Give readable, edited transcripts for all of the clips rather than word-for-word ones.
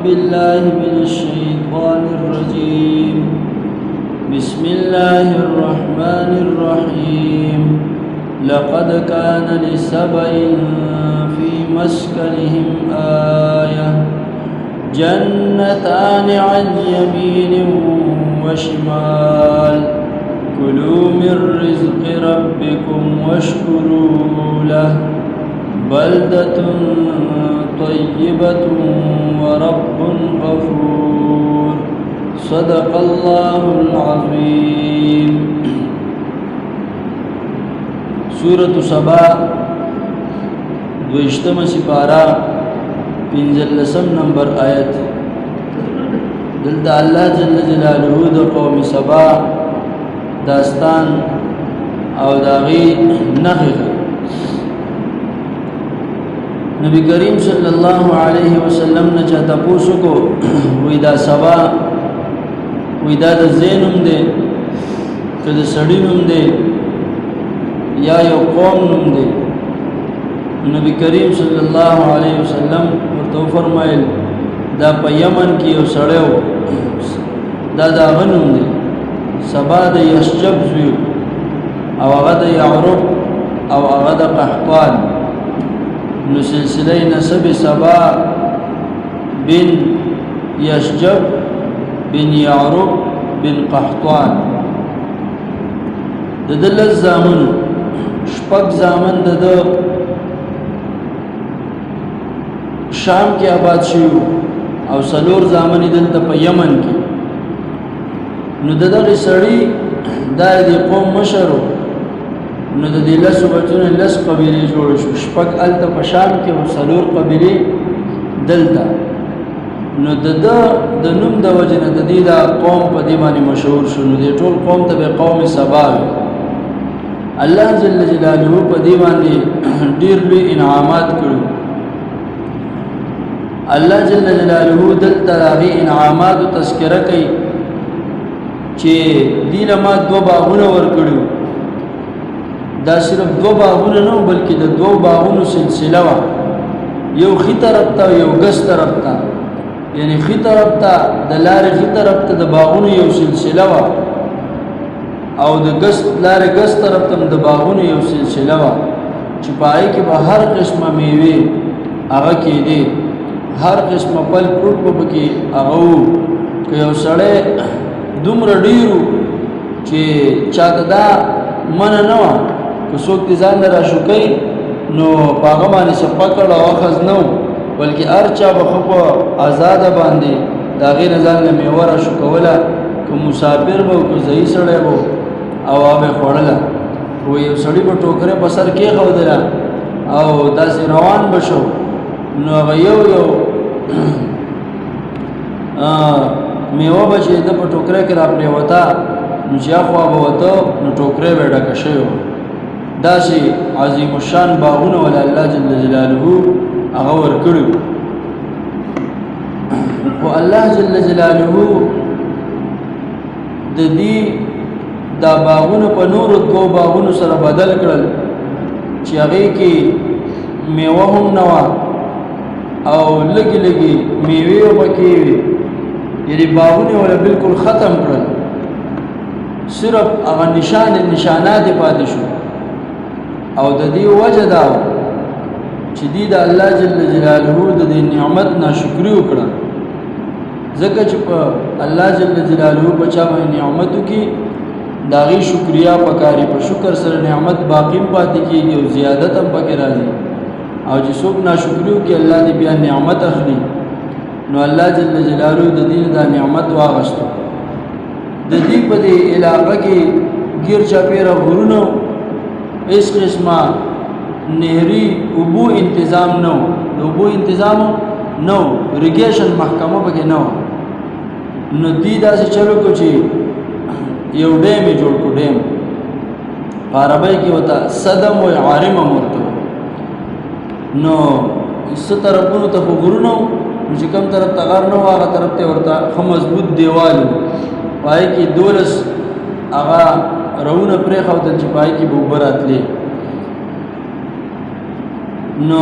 بالله من الشيطان الرجيم بسم الله الرحمن الرحيم لقد كان لسبإ في مسكنهم آية جنتان عن يمين وشمال كلوا من رزق ربكم واشكروا له بلدة طيبة ورب غفور صدق الله العظيم. سورة سبا دوشتم سپارا پنزلسم نمبر آیت. دلتا اللہ جل جلالہ دا قوم سبا داستان او داغی نخیخ. نبی کریم صلی اللہ علیہ وسلم نے چاہتا پوسو کو ویدہ سبا ویدہ دا زینم دے کد سڑینم دے یا یو قوم نم دے. نبی کریم صلی اللہ علیہ وسلم ورطو فرمائل دا پا یمن کی یو سڑیو دا غنم دے سبا دا یشجب زویو او اغا دا یعرب او اغا دا قحطان. نو سلسلہ نسب سبا بن یشجب بن یعرب بن قحطان دل الزامن شپک زامن شام کی آباد شیو او سلور زامنی دلتا پا یمن کی. نو دغی سڑی دا دی قوم مشرو نو د دې لسو بچونو لس قبیلې جوړ شو شپږ الته په شام کې او څلور قبیلې دلته. نو د نوم د وجه نه د دې دا قوم په دې باندې مشهور شو. نو دې ټول قوم ته به قوم سبا الله جل جلاله په دې باندې ډېر لوی انعامات کړو. الله جل جلاله دلته راغی انعامات او تذکرہ کوي چې دې ما دو باغونه ورکړو. دا صرف دو باغونه نو بلکې د دو باغونو سلسله وا. یو خي طرف ته یو ګس طرف ته یعنی خي طرف ته د لارې خي طرف ته د باغونو یو سلسله وا او د ګس لارې ګس طرف ته د باغونو یو سلسله وا چې پای کې به هر قسمه میوه هغه کې دي هر قسمه پل فروټ په کې هغه که یو سړی دومره ډیرو چې چاته دا من نه و که څوک دې ځان را شوکوي نو په هغه باندې څه پکړ او اخذ نه و بلکې هر چا به خو په ازاده باندې د هغې نه ځان له میوه را شوکوله که مسافر به که ځایي سړی به او هغه به خوړله. خو یو سړي به ټوکرې په سر کېښودله او داسې روان به شو نو هغه یو میوه به چې ده په ټوکرۍ کې را پرېوته نو چې اخوا به وته نو ټوکرۍ به یې ډکه شوې وه. داسې عظیم الشان باغونه ولا الله جل جلاله هغه ورکړي. خو الله جل جلاله د دې دا باغونه په نورو دوو باغونو سره بدل کړل چې هغې کې میوه هم نه وه او لږې لږې میوې هم پکې وې. یعنې باغونه ولا بالکل ختم کړل صرف هغه نشانات پاتې شو. او د دې وجه دا چې دې د الله جل جلاله د دې نعمت ناشکري وکړه ځکه چې په الله جل جلاله په چا باندې نعمت وکړي د هغې شکریا پکاري. په شکر سره نعمت باقي پاتې کېږي او زیادت هم پکې راځي. او چې څوک ناشکري وکړي الله دې بیا نعمت اخلي. نو الله جل جلاله د دې دا نعمت واغشتو. د دې په دې علاقه کې ګیر چاپیره غرونه اس قسمه نهري اوبو انتظام نو د اوبو انتظام نو ریګیشن محکمه پکې نو. نو دې داسې چلو کو چې یو ډیم یې جوړ کو. ډیم په عربی کې وته صدم و عارم مرته. نو اس طرفونو ته غرونه چې کوم طرف ته غر نو هغه طرف ته ورته خو مضبوط دیوال پای کې دولس هغه رونه پرې خاطر چې پای کې به وبراتلې. نو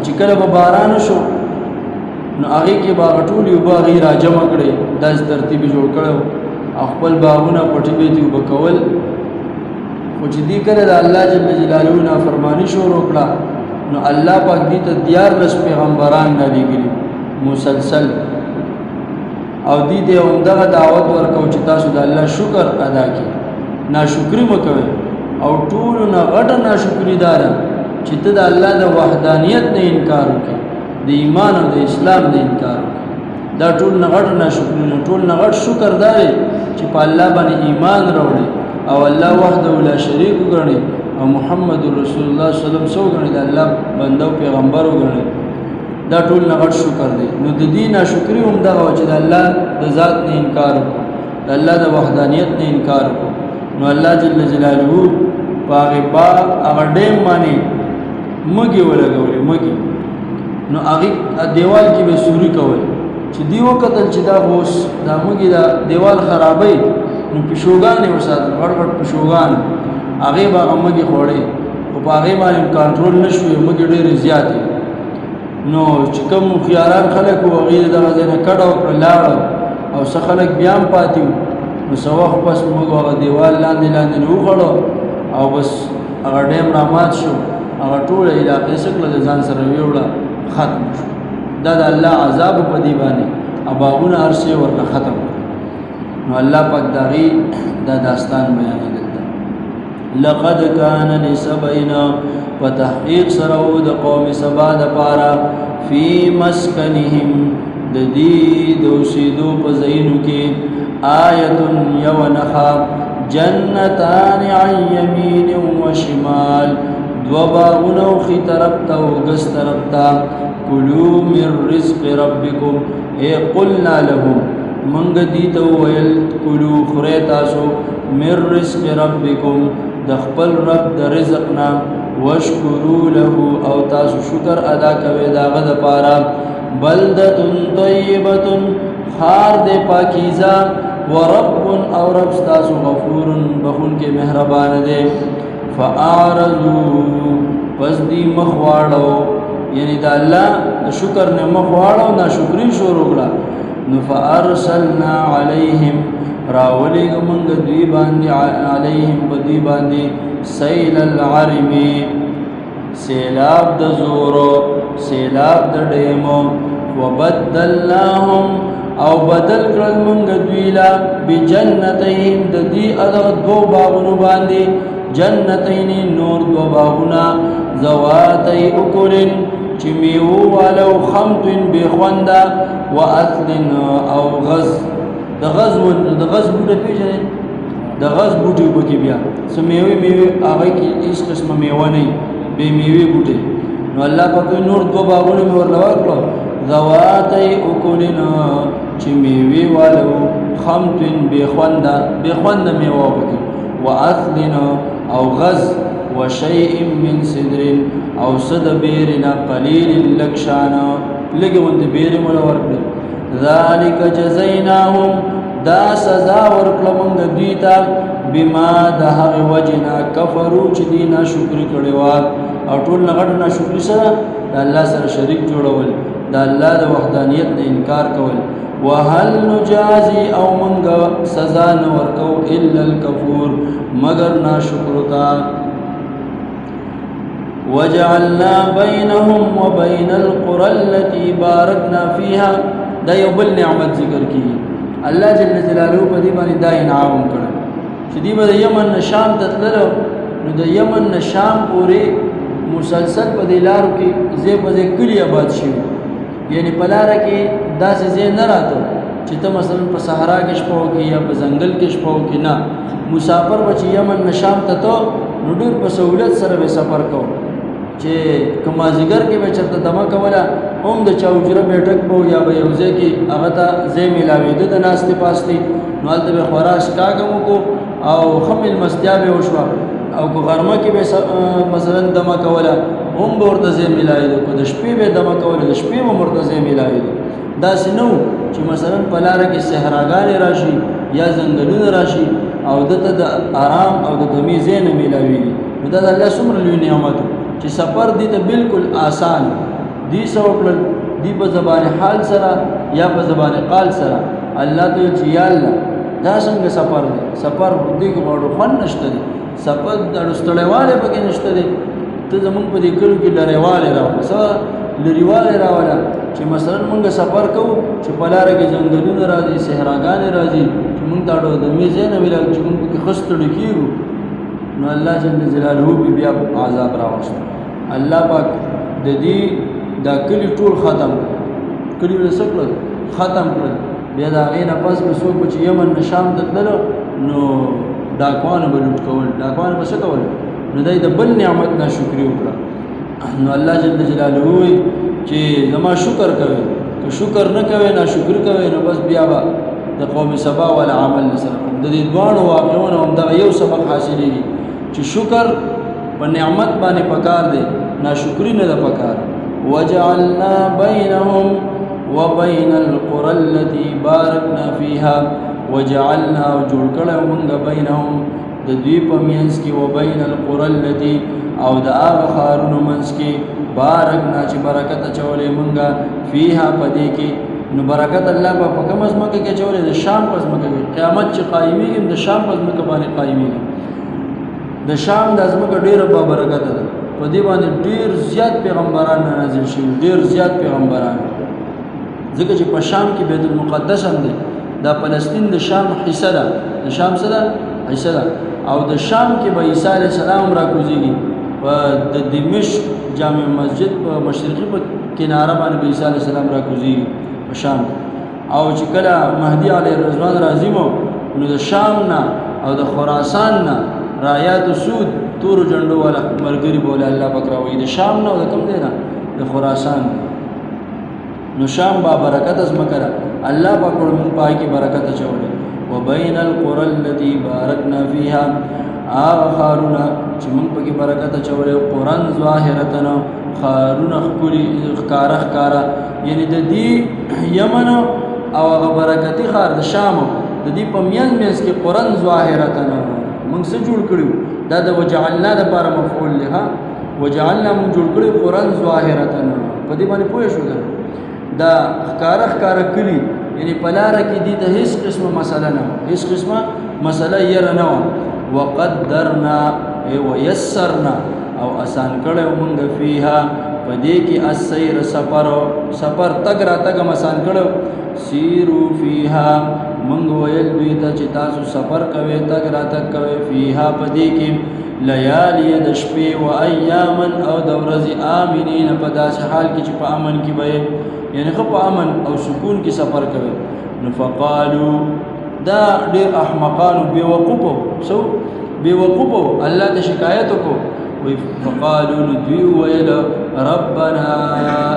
چې کله به باران شو نو هغې کې باغ ټولې اوبه هغې را جمع کړې داسې ترتیب یې جوړ کړی او خپل باغونه پټې بیتې اوبه کول خو چې دې کله د الله جل جلاله نافرماني شروع کړه نو الله پاک دې ته 14 پیغمبران رالیږلي مسلسل او دې ته همدغه دعوت ورکوي چې تاسو د الله شکر ادا کړئ ناشکري مه کوئ او ټولو نه غټه ناشکري دا ده چې ته د الله د وحدانیت نه انکار وکړې د ایمان او د اسلام نه انکار وکړې دا ټول نه غټ ناشکري نه ټول نه غټ شکر دا دی چې په الله باندې ایمان راوړې او الله وحده لا شریک وګڼې او محمد رسول الله صلی الله علیه وسلم سو غړي د الله بنده او پیغمبر وګڼي دا ټول نه غټ شکر دی نو د دې ناشکری هم دا چې د الله د ذات نه انکار وکړو د الله د وحدانیت نه انکار وکړو نو الله جل جلاله پاغه با هغه ډیم باندې مګي ولګولې مګي نو هغه دیوال کې به سوري کول چې دیو قتل چې دا اوس دا مګي دا دیوال خرابې نو پښوګانې وساتل غړ غړ پښوګان هغه به امګي خوړې او په هغه باندې کنټرول نشوي مګي ډېر زیاتې نو چې کوم خياران خلک او غیر دغه نه کډو لاړ او څه خلک بیا پاتې نو سوخ پس موږ هغه دیوال لاندې نو غړو او بس هغه ډیم رامات شو هغه ټول علاقې سکله ځان سره ویوړه ختم شو دا د الله عذاب په دی باندې اباغونه ارسه ورنه ختم نو الله پاک دغه دا داستان بیان کړل لقد كان لسبعنا وتحقيق سرو د قوم سبا د پارا فی مسکنهم د دې دوسیدو په زینو کې آیت یونخا جنتان عن یمین و شمال دو باغونو خی طرف تا و گس طرف تا کلو من رزق ربکم اے قلنا لهم منگ دیتا ویل کلو خریتاسو من رزق ربکم دخپل رب د رزقنا وشکرو له او تاسو شکر ادا کوي داغه د پاره بلدتن طیبه خار د پاکیزه ورب او رب تاسو غفور بخون کې مهربان دی فاعرضوا پس دی مخواړو یعنی د الله شکر نه مخواړو ناشکری شروع کړه نو فارسلنا علیهم راولی گمنگ دوی باندی علیہم بدوی باندی سیل العرمی سیلاب د زورو سیلاب د ډیمو وبدلناهم او بدل کړل منگ دوی لا بجنتهم د دې ادغ دو باغونو باندې جنتین نور دو باغونا ذواتی اکلن چې میوه والو خمط بخوندا واثل او غز د غز بوټه پیژنې د غز بوټي وبکې بیا سمېوي میوه هغه کې هیڅ قسمه میوه نه به میوه بوټي نو الله پاک نور دو باغونه مې ورلور کړو ذواتي اکلنا چې میوه والو خمتن بخوند میوه وبکې واثلنا او غز وشيء من صدر او صد بيرنا قليل لكشانا لګوند بیر مولا ورکړي ذالک جزیناهم دا سزا ورکړه مونږ دیتا بما ده وجنا کفرو چې دینا شکر کړي وا او ټول نغړ نه شکر سره د الله سره شریک جوړول د الله د وحدانیت نه انکار کول وهل نجازي او مونږ سزا نه ورکو الا الکفور مگر ناشکر تا وجعلنا بينهم وبين القرى التي باركنا فيها دا یو بل نعمت ذکر کی الله جل جلاله په دې باندې دا انعام کړ چې دې به یمن شام ته تللو نو د یمن شام پورې مسلسل په دې لارو کې زی په دې کلی آباد شي یعنی په لار کې داسې زی نه راته چې ته مثلا په صحرا کې شپو کې یا په ځنګل کې شپو کې نه مسافر بچ یمن شام ته ته نو ډېر په سہولت سره به سفر کوو چې کما زیګر کې به چرته دمه کوله هم د چاوجره بیٹک بو یا به یوځه کې هغه ته زې ملاوي د ناشته پاستي نو البته به خوراش کاګمو کو او خمل مستیابه وشو او کو غرمه کې به مثلا دمه کوله هم ورته زې ملاوي کو د شپې به دمه کوله د شپې هم ورته زې ملاوي دا سينو چې مثلا په لار کې صحراګان راشي یا ځنګلونه راشي او دته د آرام او د دمي زین ملاوي دا د الله سمره لوی نعمت چې سفر دي ته بالکل آسان دي سوکل دی په زبان حال سره یا په زبان قال سره الله ته چې یا الله دا څنګه سفر دی سفر دې غوړو خن نشته دی سفر د رستړېواله پکې نشته دی ته زمونږ په دې کلو کې لریواله راوړه لریواله راوړه چې مثلا مونږ سفر کوو چې په لار کې ځنګلونه راځي صحراګانې راځي چې مونږ تاړو د میزه نه ویل چې مونږ کې خستړو کیږو نو الله جل جلاله بیا عذاب راوست الله پاک د دې دا کلی ټول ختم کلی وسکل ختم کړ بیا دا غینه پس به څوک چې یمن نشام ته تللو نو ډاکوانو به لوټ کول ډاکوانو به څه کول نو دای د بل نعمت ناشکری وکړه نو الله جل جلاله وی چې زما شکر کوي که شکر نه کوي ناشکر کوي نو بس بیا به د قوم سبا ولا عمل سره د دې دوانو واقعونو هم دا یو سبق حاصلېږي چې شکر په نعمت باندې پکار دی ناشکری نه ده پکار وجعلنا بينهم وبين القرى التي باركنا فيها وجعلنا جوړ کړو موږ بينهم د دوی په منځ کې وبين القرى التي او د هغه ښارونو منځ کې بارکنا چې برکت اچولې موږ فيها پدې کې نو برکت الله په کوم ځمکه کې اچولې د شام په ځمکه کې قیامت چې قایمېږي د شام په ځمکه باندې قایمېږي د شام د ځمکه ډېره په برکت ده په دې باندې ډېر زیات پیغمبران نازل شوي ډېر زیات پیغمبران ځکه چې په شام کې بیت المقدس هم دی دا فلسطین د شام حصہ ده د شام څه ده حصہ ده او د شام کې به عیسی علیه السلام را کوزيږي په د دمشق جامع مسجد په مشرقي په کناره باندې به عیسی علیه السلام را کوزيږي په شام او چې کله مهدی علیه الرضوان راځي نو د شام نه او د خراسان نه رایات سود تور جندو والا مرګري بوله الله پاک راوي د شام نه او د کوم دی نه د خراسان نو شام با برکت از مکره الله پاک ورن پای کی برکت چوله وبین القرى التي باركنا فيها خارون چې موږ پکې برکت چوله قران ظاهرتنا خارون خپلی خکارا یعنی د دې یمن او هغه برکتی خار د شام د دې په میانس کې قران ظاهرتنا موږ څه جوړ کړو دا د وجعلنا د لپاره مفعول له وجعلنا موږ جوړ کړو قران ظاهرتنا په دې باندې پوه شو دا خکارا کلی یعنی پلاره کې دي ته هیڅ قسمه مسله نه هیڅ قسمه مسله یې نه وقدرنا ويسرنا او آسان کړو موږ فيها پدې کې السير سفر تګ را تګ آسان کړو سیرو فيها موږ ویل دوی ته چې تاسو سفر کوئ تګ را تګ کوئ فيها پدې کې لیالی د شپې او ایامن او د ورځې امنین په داسې حال کې چې په امن کې به یعنی خو په امن او سکون کې سفر کوي نو فقالو دا ډېر احمقانو بیوقوفو سو بیوقوفو الله ته شکایت وکړو وی فقالو دوی ویل ربنا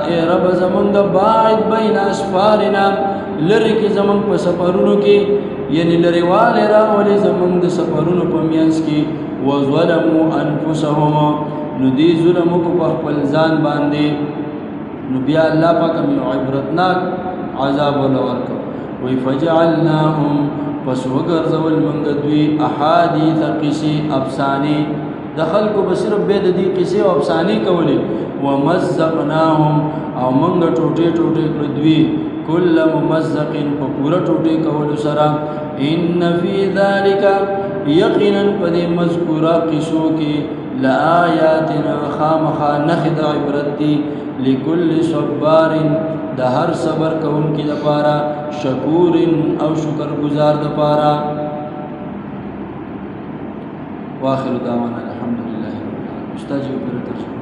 ای رب زمونږ باعد بین اسفارنا لری کې زمونږ په سفرونو کې یعنی لریواله راولې زمونږ د سفرونو په میانس کې وظلموا انفسهم نو دې ظلم کو په خپل ځان باندې نو بیا الله پاک موږ عبرتناک عذاب ورکړ وی فجعلناهم پس وګرځول موږ دوی احادیث قصې افسانې د خلکو بصیر به د دې قصې او افسانې کولې ومزقناهم او موږ ټوټه کړ دوی کل ممزق په پورا ټوټه کول سره ان فی ذلک یقینا پد مذکورا قصو کې لآیاتنا خامخا نخد عبرت دی لکل صبار د هر صبر کون کی لپاره شکور او شکر گزار لپاره واخر دعوانا الحمدلله رب العالمین استاذ پر ترجمه